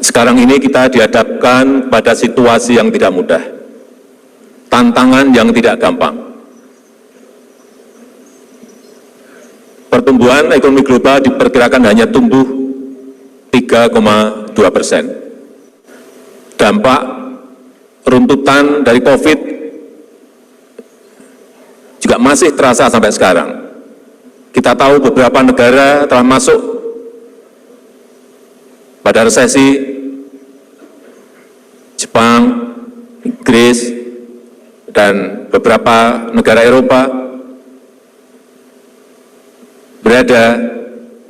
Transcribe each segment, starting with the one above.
Sekarang ini kita dihadapkan pada situasi yang tidak mudah, tantangan yang tidak gampang. Pertumbuhan ekonomi global diperkirakan hanya tumbuh 3,2%. Dampak runtutan dari COVID juga masih terasa sampai sekarang. Kita tahu beberapa negara telah masuk pada resesi, Jepang, Inggris, dan beberapa negara Eropa berada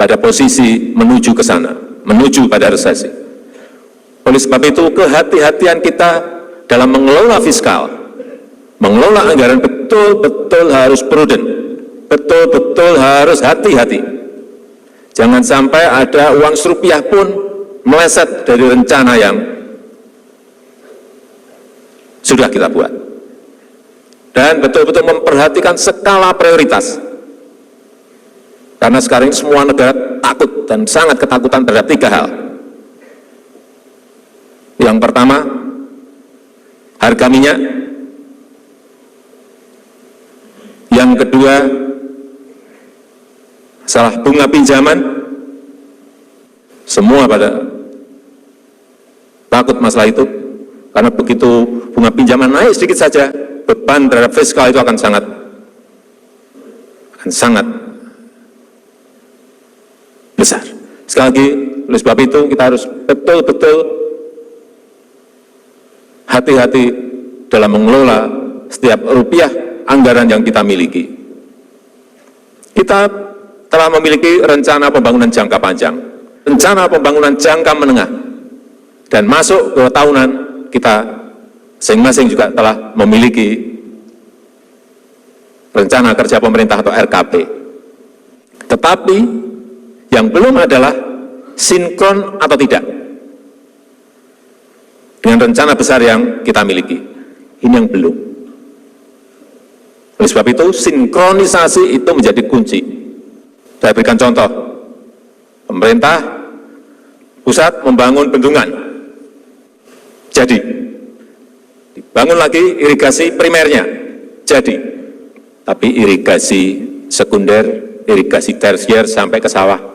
pada posisi menuju ke sana, menuju pada resesi. Oleh sebab itu, kehati-hatian kita dalam mengelola fiskal, mengelola anggaran betul-betul harus prudent, betul-betul harus hati-hati. Jangan sampai ada uang serupiah pun meleset dari rencana yang sudah kita buat. Dan betul-betul memperhatikan skala prioritas. Karena sekarang ini semua negara takut dan sangat ketakutan terhadap 3 hal. Yang pertama, harga minyak. Yang kedua, masalah bunga pinjaman. Semua pada takut masalah itu. Karena begitu bunga pinjaman naik sedikit saja, beban terhadap fiskal itu akan sangat besar. Sekali lagi, oleh sebab itu kita harus betul-betul hati-hati dalam mengelola setiap rupiah anggaran yang kita miliki. Kita telah memiliki rencana pembangunan jangka panjang, rencana pembangunan jangka menengah, dan masuk ke tahunan kita masing-masing juga telah memiliki rencana kerja pemerintah atau RKP. Tetapi yang belum adalah sinkron atau tidak dengan rencana besar yang kita miliki. Ini yang belum. Oleh sebab itu, sinkronisasi itu menjadi kunci. Saya berikan contoh. Pemerintah pusat membangun bendungan. Jadi, dibangun lagi irigasi primernya. Jadi, tapi irigasi sekunder, irigasi tersier sampai ke sawah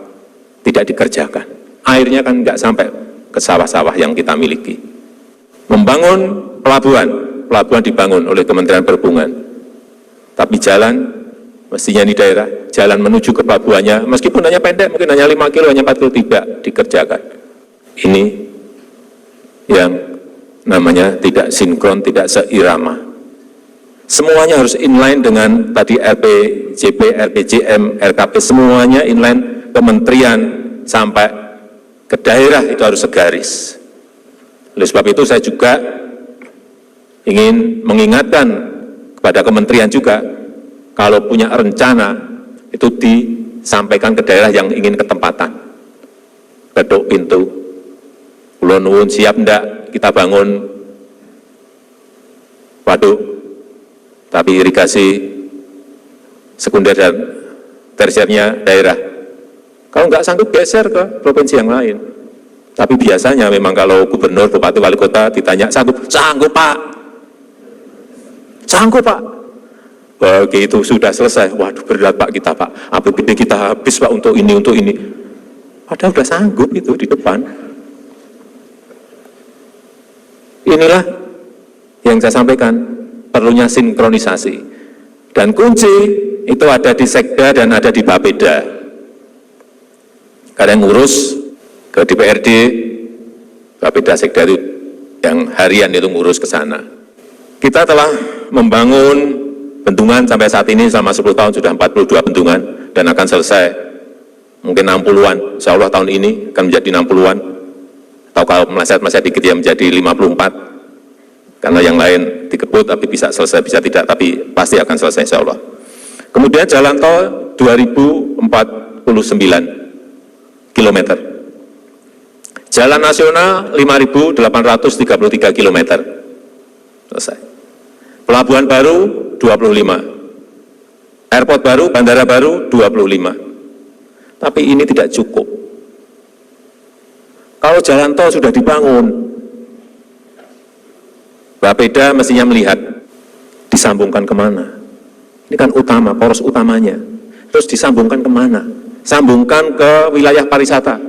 tidak dikerjakan. Airnya kan nggak sampai ke sawah-sawah yang kita miliki. Membangun pelabuhan dibangun oleh Kementerian Perhubungan. Tapi jalan, mestinya di daerah, jalan menuju ke pelabuhannya, meskipun hanya pendek, mungkin hanya 5 kilo, hanya 4 kilo, tidak dikerjakan. Ini yang namanya tidak sinkron, tidak seirama. Semuanya harus inline dengan tadi RPJP, RPJM, RKP, semuanya inline kementerian sampai ke daerah itu harus segaris. Oleh sebab itu saya juga ingin mengingatkan kepada kementerian juga, kalau punya rencana itu disampaikan ke daerah yang ingin ketempatan. Ketuk pintu, Kulon Nuwun siap enggak kita bangun waduk, tapi irigasi sekunder dan tersiernya daerah. Kalau enggak sanggup geser ke provinsi yang lain. Tapi biasanya memang kalau gubernur, bupati, wali kota ditanya sanggup, sanggup Pak, sanggup Pak. Begitu sudah selesai, waduh berat Pak kita Pak, APBD kita habis Pak untuk ini, untuk ini. Padahal sudah sanggup itu di depan. Inilah yang saya sampaikan, perlunya sinkronisasi. Dan kunci itu ada di Sekda dan ada di Bapeda. Karena yang ngurus ke DPRD, Bapeda, Sekda itu yang harian itu ngurus ke sana. Kita telah membangun bendungan sampai saat ini selama 10 tahun sudah 42 bendungan dan akan selesai mungkin 60-an. Insya Allah tahun ini akan menjadi 60-an. Atau kalau meleset-meleset dikit ya menjadi 54. Karena yang lain dikebut tapi bisa selesai, bisa tidak, tapi pasti akan selesai insya Allah. Kemudian jalan tol 2049 km. Jalan nasional 5.833 km. Selesai. Pelabuhan baru 25. Airport baru, bandara baru 25. Tapi ini tidak cukup. Kalau jalan tol sudah dibangun, Bapeda mestinya melihat disambungkan kemana. Ini kan utama, poros utamanya. Terus disambungkan kemana? Sambungkan ke wilayah pariwisata,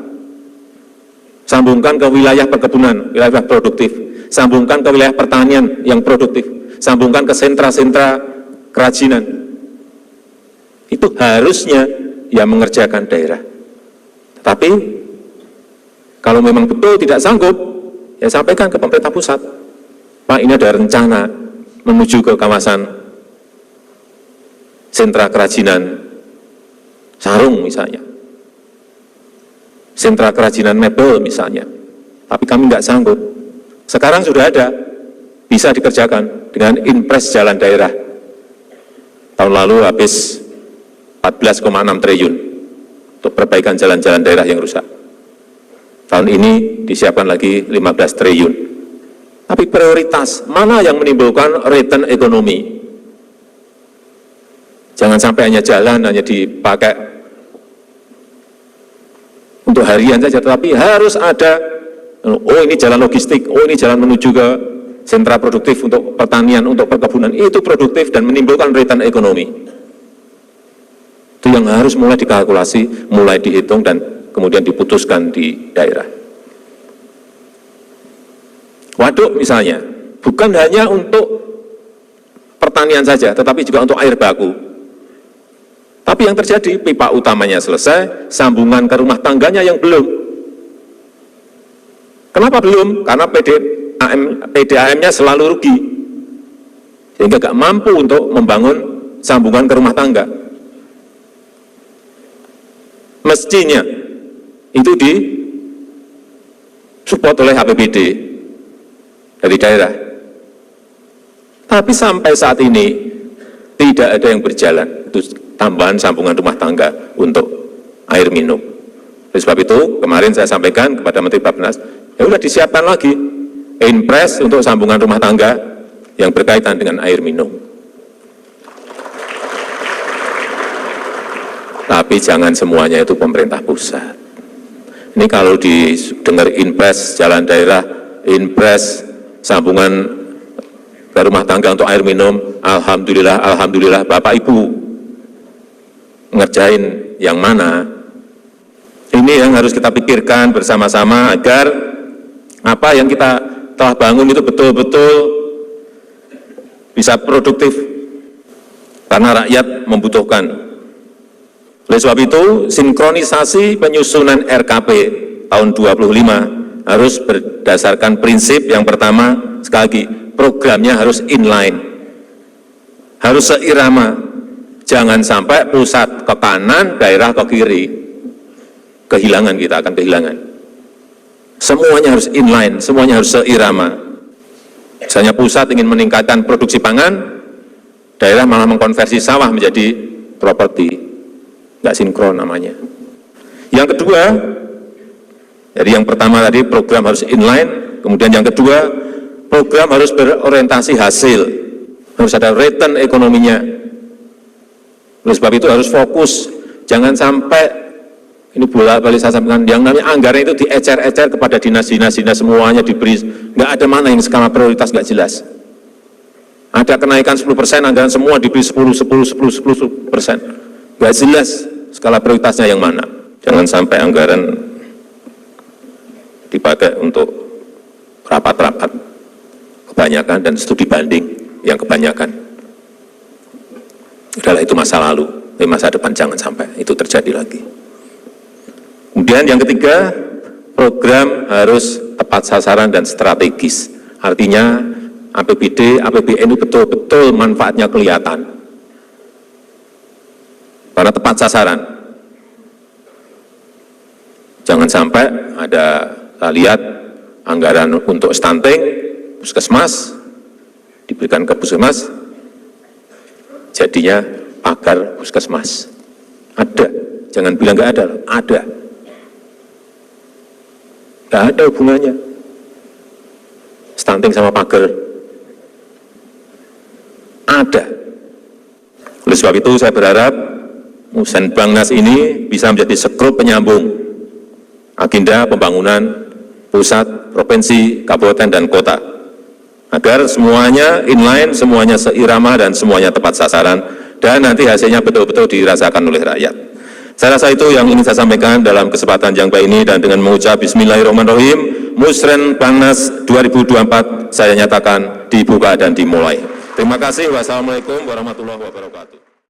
sambungkan ke wilayah perkebunan, wilayah produktif, sambungkan ke wilayah pertanian yang produktif, sambungkan ke sentra-sentra kerajinan. Itu harusnya yang mengerjakan daerah. Tapi kalau memang betul tidak sanggup, ya sampaikan ke pemerintah pusat. Pak, ini ada rencana menuju ke kawasan sentra kerajinan sarung misalnya, sentra kerajinan mebel misalnya, tapi kami nggak sanggup. Sekarang sudah ada, bisa dikerjakan dengan impres jalan daerah. Tahun lalu habis 14,6 triliun untuk perbaikan jalan-jalan daerah yang rusak. Tahun ini disiapkan lagi 15 triliun. Tapi prioritas, mana yang menimbulkan return ekonomi? Jangan sampai hanya jalan, hanya dipakai untuk harian saja, tetapi harus ada, oh ini jalan logistik, oh ini jalan menuju ke sentra produktif untuk pertanian, untuk perkebunan, itu produktif dan menimbulkan return ekonomi. Itu yang harus mulai dikalkulasi, mulai dihitung dan kemudian diputuskan di daerah. Waduk misalnya, bukan hanya untuk pertanian saja, tetapi juga untuk air baku. Tapi yang terjadi, pipa utamanya selesai, sambungan ke rumah tangganya yang belum. Kenapa belum? Karena PDAM-nya selalu rugi, sehingga nggak mampu untuk membangun sambungan ke rumah tangga. Mestinya itu disupport oleh APBD dari daerah. Tapi sampai saat ini tidak ada yang berjalan, itu tambahan sambungan rumah tangga untuk air minum. Oleh sebab itu, kemarin saya sampaikan kepada Menteri Bappenas, ya sudah disiapkan lagi impres untuk sambungan rumah tangga yang berkaitan dengan air minum. Tapi jangan semuanya itu pemerintah pusat. Ini kalau didengar impres jalan daerah, impres sambungan ke rumah tangga untuk air minum, alhamdulillah, alhamdulillah, Bapak Ibu ngerjain yang mana? Ini yang harus kita pikirkan bersama-sama agar apa yang kita telah bangun itu betul-betul bisa produktif karena rakyat membutuhkan. Oleh sebab itu, sinkronisasi penyusunan RKP tahun 25 harus berdasarkan prinsip yang pertama, sekali lagi, programnya harus inline, harus seirama, jangan sampai pusat ke kanan, daerah ke kiri, kehilangan, kita akan kehilangan. Semuanya harus inline, semuanya harus seirama. Misalnya pusat ingin meningkatkan produksi pangan, daerah malah mengkonversi sawah menjadi properti, nggak sinkron namanya. Yang kedua, jadi yang pertama tadi program harus inline, kemudian yang kedua program harus berorientasi hasil, harus ada return ekonominya. Oleh sebab itu harus fokus, jangan sampai ini bolak-balik saya sampaikan, yang namanya anggaran itu diecer-ecer kepada dinas-dinas semuanya diberi, nggak ada mana yang skala prioritas nggak jelas. Ada kenaikan 10%, anggaran semua diberi 10%, nggak jelas skala prioritasnya yang mana. Jangan sampai anggaran dipakai untuk rapat-rapat kebanyakan dan studi banding yang kebanyakan. Adalah itu masa lalu, di masa depan jangan sampai itu terjadi lagi. Kemudian yang ketiga, program harus tepat sasaran dan strategis. Artinya APBD, APBN itu betul-betul manfaatnya kelihatan. Karena tepat sasaran. Jangan sampai ada, kita lihat anggaran untuk stunting, puskesmas, diberikan ke puskesmas, jadinya pagar puskesmas. Ada, jangan bilang nggak ada, ada. Nggak ada hubungannya. Stunting sama pagar. Ada. Oleh sebab itu saya berharap Mussenbangnas ini bisa menjadi sekrup penyambung agenda pembangunan pusat, provinsi, kabupaten, dan kota. Agar semuanya inline, semuanya seirama, dan semuanya tepat sasaran, dan nanti hasilnya betul-betul dirasakan oleh rakyat. Saya rasa itu yang ingin saya sampaikan dalam kesempatan yang baik ini, dan dengan mengucap Bismillahirrahmanirrahim, Musren Bangnas 2024 saya nyatakan dibuka dan dimulai. Terima kasih. Wassalamualaikum warahmatullahi wabarakatuh.